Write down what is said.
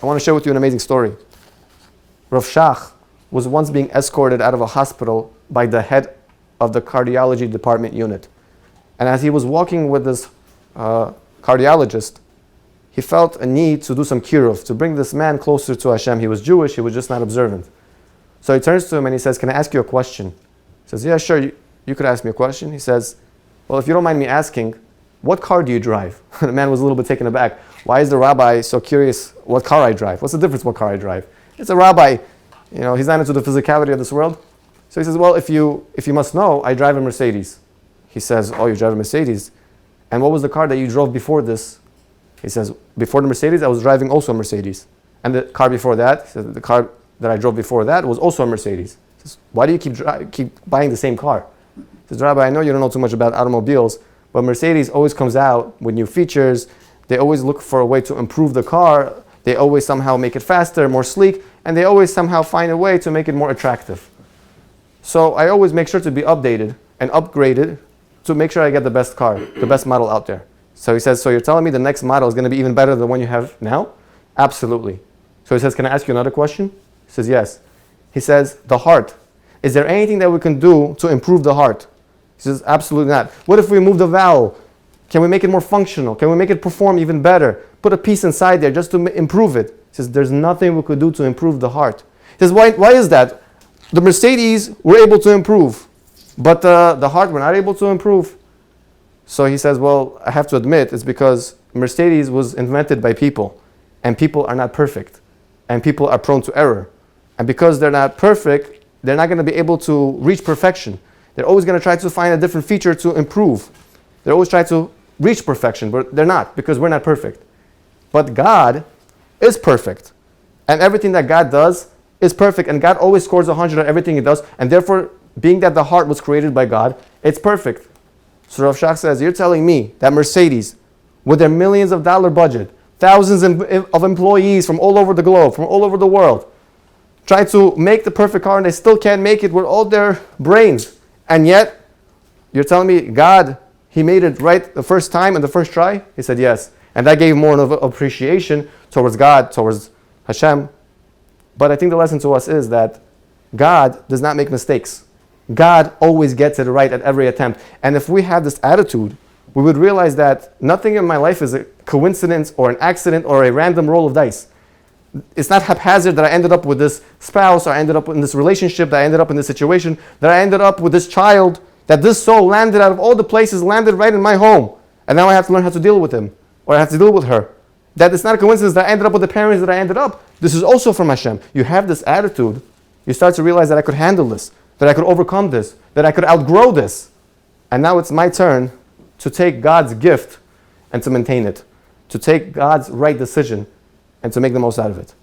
I want to share with you an amazing story. Rav Shach was once being escorted out of a hospital by the head of the cardiology department unit. And as he was walking with this cardiologist, he felt a need to do some kiruv, to bring this man closer to Hashem. He was Jewish, he was just not observant. So he turns to him and he says, "Can I ask you a question?" He says, "Yeah, sure, you could ask me a question." He says, "Well, if you don't mind me asking, what car do you drive?" The man was a little bit taken aback. "Why is the rabbi so curious what car I drive? What's the difference what car I drive?" It's a rabbi, he's not into the physicality of this world. So he says, "Well, if you must know, I drive a Mercedes." He says, "Oh, you drive a Mercedes? And what was the car that you drove before this?" He says, "Before the Mercedes, I was driving also a Mercedes. And the car before that," he says, "the car that I drove before that was also a Mercedes." He says, "Why do you keep buying the same car?" He says, "Rabbi, I know you don't know too much about automobiles, but Mercedes always comes out with new features. They always look for a way to improve the car. They always somehow make it faster, more sleek, and they always somehow find a way to make it more attractive. So I always make sure to be updated and upgraded to make sure I get the best car, the best model out there." So he says, "So you're telling me the next model is going to be even better than the one you have now?" "Absolutely." So he says, "Can I ask you another question?" He says, "Yes." He says, "The heart. Is there anything that we can do to improve the heart?" He says, "Absolutely not." "What if we remove the vowel? Can we make it more functional? Can we make it perform even better? Put a piece inside there just to improve it?" He says, "There's nothing we could do to improve the heart." He says, why is that? The Mercedes we're able to improve, but the heart we're not able to improve." So he says, "Well, I have to admit it's because Mercedes was invented by people, and people are not perfect, and people are prone to error. And because they're not perfect, they're not going to be able to reach perfection. They're always going to try to find a different feature to improve. They're always trying to reach perfection, but they're not, because we're not perfect. But God is perfect, and everything that God does is perfect, and God always scores 100 on everything He does, and therefore, being that the heart was created by God, it's perfect." So Rav Shach says, "You're telling me that Mercedes, with their millions of dollar budget, thousands of employees from all over the globe, from all over the world, try to make the perfect car and they still can't make it with all their brains. And yet, you're telling me God, He made it right the first time and the first try?" He said, "Yes." And that gave more of appreciation towards God, towards Hashem. But I think the lesson to us is that God does not make mistakes. God always gets it right at every attempt. And if we have this attitude, we would realize that nothing in my life is a coincidence or an accident or a random roll of dice. It's not haphazard that I ended up with this spouse, or I ended up in this relationship, that I ended up in this situation, that I ended up with this child, that this soul landed out of all the places, landed right in my home. And now I have to learn how to deal with him, or I have to deal with her. That it's not a coincidence that I ended up with the parents that I ended up. This is also from Hashem. You have this attitude, you start to realize that I could handle this, that I could overcome this, that I could outgrow this. And now it's my turn to take God's gift and to maintain it, to take God's right decision and to make the most out of it.